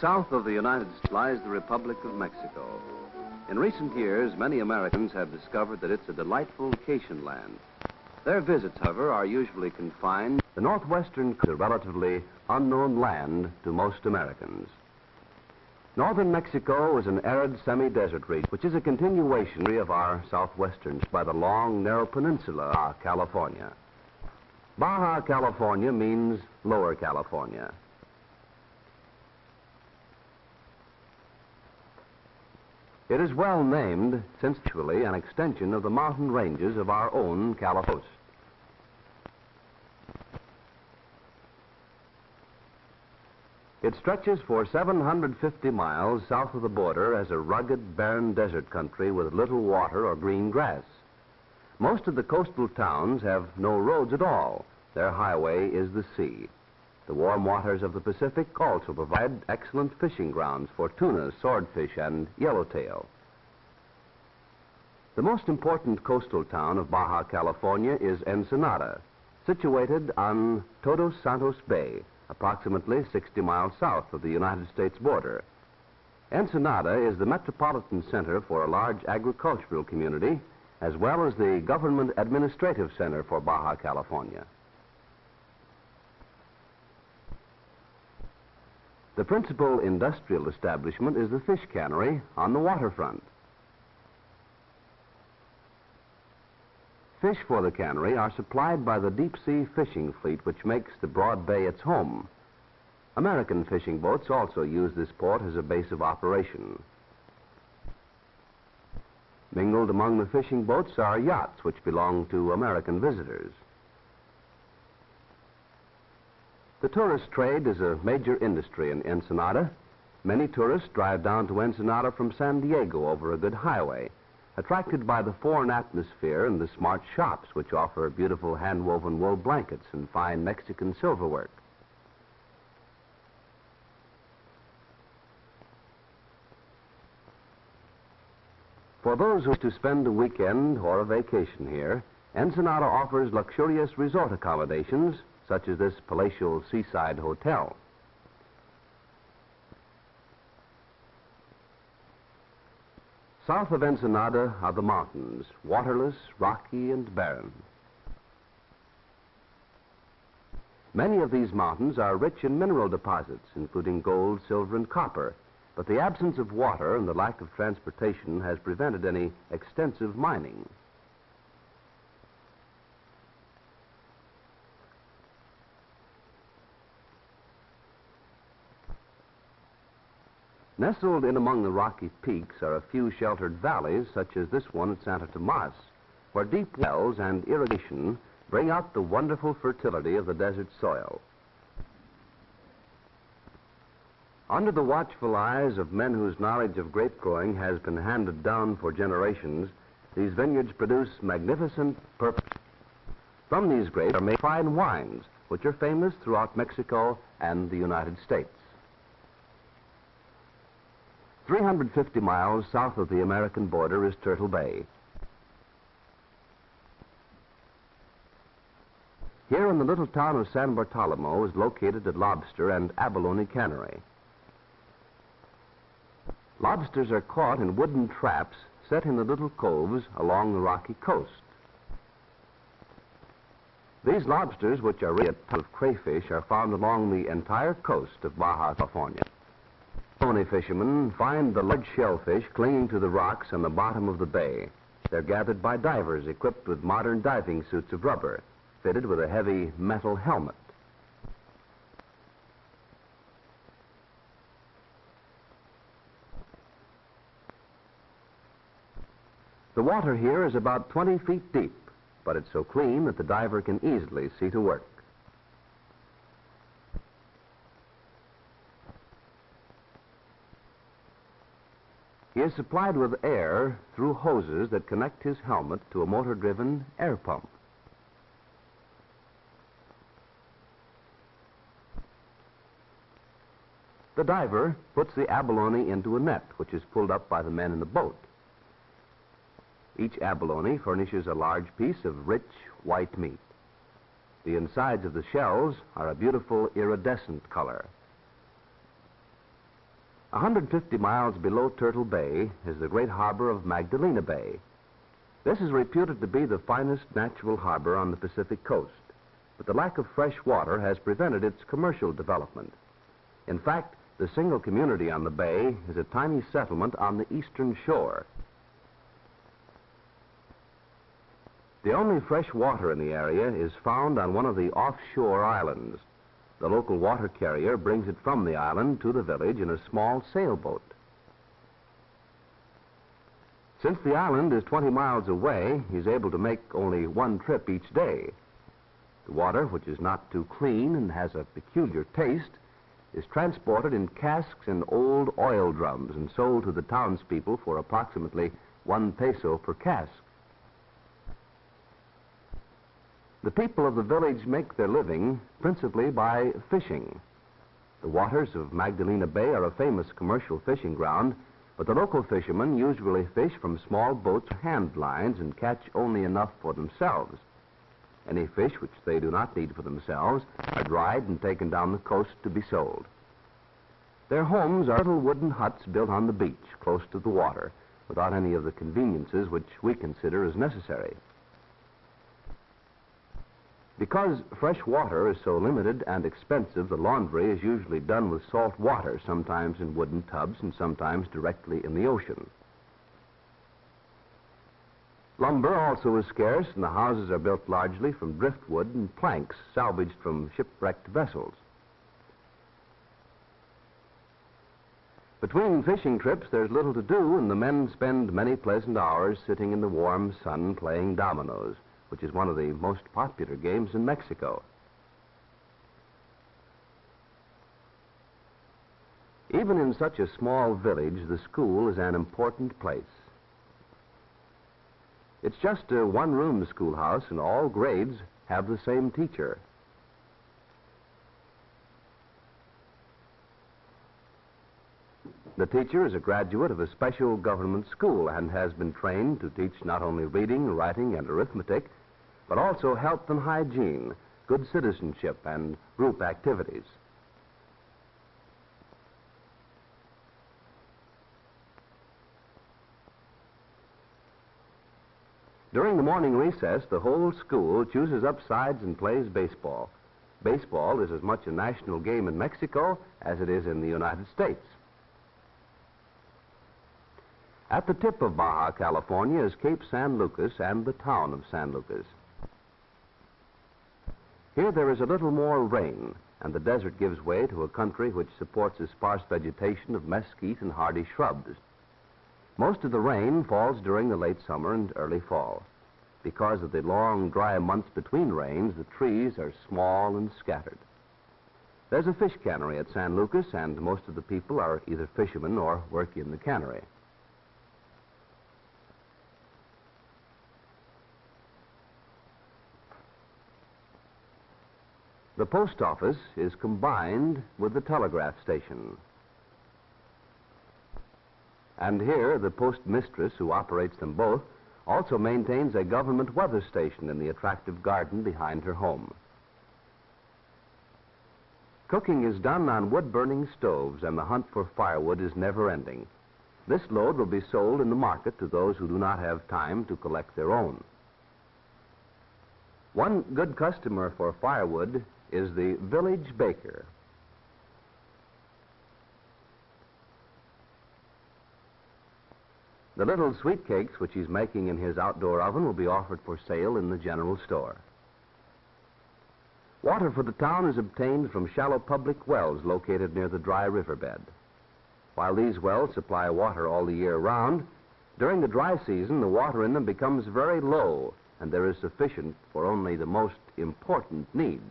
south of the United States lies the Republic of Mexico. In recent years, many Americans have discovered that it's a delightful vacation land. Their visits, however, are usually confined. The northwestern is a relatively unknown land to most Americans. Northern Mexico is an arid semi-desert region, which is a continuation of our southwestern by the long, narrow peninsula, Baja California. Baja California means Lower California. It is well named since actually an extension of the mountain ranges of our own California coast. It stretches for 750 miles south of the border as a rugged, barren desert country with little water or green grass. Most of the coastal towns have no roads at all. Their highway is the sea. The warm waters of the Pacific also provide excellent fishing grounds for tuna, swordfish, and yellowtail. The most important coastal town of Baja California is Ensenada, situated on Todos Santos Bay, approximately 60 miles south of the United States border. Ensenada is the metropolitan center for a large agricultural community, as well as the government administrative center for Baja California. The principal industrial establishment is the fish cannery on the waterfront. Fish for the cannery are supplied by the deep-sea fishing fleet, which makes the broad bay its home. American fishing boats also use this port as a base of operation. Mingled among the fishing boats are yachts, which belong to American visitors. The tourist trade is a major industry in Ensenada. Many tourists drive down to Ensenada from San Diego over a good highway, attracted by the foreign atmosphere and the smart shops which offer beautiful hand-woven wool blankets and fine Mexican silverwork. For those who wish to spend a weekend or a vacation here, Ensenada offers luxurious resort accommodations such as this palatial seaside hotel. South of Ensenada are the mountains, waterless, rocky, and barren. Many of these mountains are rich in mineral deposits, including gold, silver, and copper, but the absence of water and the lack of transportation has prevented any extensive mining. Nestled in among the rocky peaks are a few sheltered valleys, such as this one at Santa Tomas, where deep wells and irrigation bring out the wonderful fertility of the desert soil. Under the watchful eyes of men whose knowledge of grape growing has been handed down for generations, these vineyards produce magnificent purpose. From these grapes are made fine wines, which are famous throughout Mexico and the United States. 350 miles south of the American border is Turtle Bay. Here in the little town of San Bartolomeo is located a lobster and abalone cannery. Lobsters are caught in wooden traps set in the little coves along the rocky coast. These lobsters, which are really a type of crayfish, are found along the entire coast of Baja California. Abalone fishermen find the large shellfish clinging to the rocks on the bottom of the bay. They're gathered by divers equipped with modern diving suits of rubber, fitted with a heavy metal helmet. The water here is about 20 feet deep, but it's so clean that the diver can easily see to work. He is supplied with air through hoses that connect his helmet to a motor-driven air pump. The diver puts the abalone into a net, which is pulled up by the men in the boat. Each abalone furnishes a large piece of rich white meat. The insides of the shells are a beautiful iridescent color. 150 miles below Turtle Bay is the great harbor of Magdalena Bay. This is reputed to be the finest natural harbor on the Pacific coast, but the lack of fresh water has prevented its commercial development. In fact, the single community on the bay is a tiny settlement on the eastern shore. The only fresh water in the area is found on one of the offshore islands. The local water carrier brings it from the island to the village in a small sailboat. Since the island is 20 miles away, he's able to make only one trip each day. The water, which is not too clean and has a peculiar taste, is transported in casks and old oil drums and sold to the townspeople for approximately 1 peso per cask. The people of the village make their living principally by fishing. The waters of Magdalena Bay are a famous commercial fishing ground, but the local fishermen usually fish from small boats or hand lines and catch only enough for themselves. Any fish which they do not need for themselves are dried and taken down the coast to be sold. Their homes are little wooden huts built on the beach, close to the water, without any of the conveniences which we consider as necessary. Because fresh water is so limited and expensive, the laundry is usually done with salt water, sometimes in wooden tubs and sometimes directly in the ocean. Lumber also is scarce, and the houses are built largely from driftwood and planks salvaged from shipwrecked vessels. Between fishing trips, there's little to do, and the men spend many pleasant hours sitting in the warm sun playing dominoes, which is one of the most popular games in Mexico. Even in such a small village, the school is an important place. It's just a one-room schoolhouse, and all grades have the same teacher. The teacher is a graduate of a special government school and has been trained to teach not only reading, writing, and arithmetic, but also health and hygiene, good citizenship, and group activities. During the morning recess, the whole school chooses up sides and plays baseball. Baseball is as much a national game in Mexico as it is in the United States. At the tip of Baja California is Cape San Lucas and the town of San Lucas. Here there is a little more rain, and the desert gives way to a country which supports a sparse vegetation of mesquite and hardy shrubs. Most of the rain falls during the late summer and early fall. Because of the long, dry months between rains, the trees are small and scattered. There's a fish cannery at San Lucas, and most of the people are either fishermen or work in the cannery. The post office is combined with the telegraph station. And here, the postmistress, who operates them both, also maintains a government weather station in the attractive garden behind her home. Cooking is done on wood-burning stoves, and the hunt for firewood is never-ending. This load will be sold in the market to those who do not have time to collect their own. One good customer for firewood is the village baker. The little sweet cakes which he's making in his outdoor oven will be offered for sale in the general store. Water for the town is obtained from shallow public wells located near the dry riverbed. While these wells supply water all the year round, during the dry season the water in them becomes very low, and there is sufficient for only the most important needs.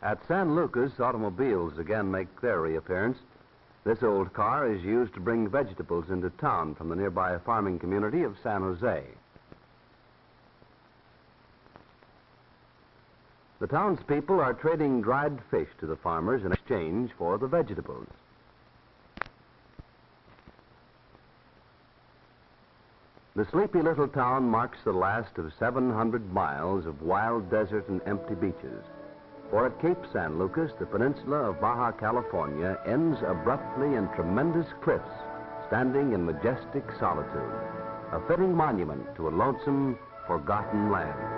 At San Lucas, automobiles again make their reappearance. This old car is used to bring vegetables into town from the nearby farming community of San Jose. The townspeople are trading dried fish to the farmers in exchange for the vegetables. The sleepy little town marks the last of 700 miles of wild desert and empty beaches. For at Cape San Lucas, the peninsula of Baja California ends abruptly in tremendous cliffs, standing in majestic solitude, a fitting monument to a lonesome, forgotten land.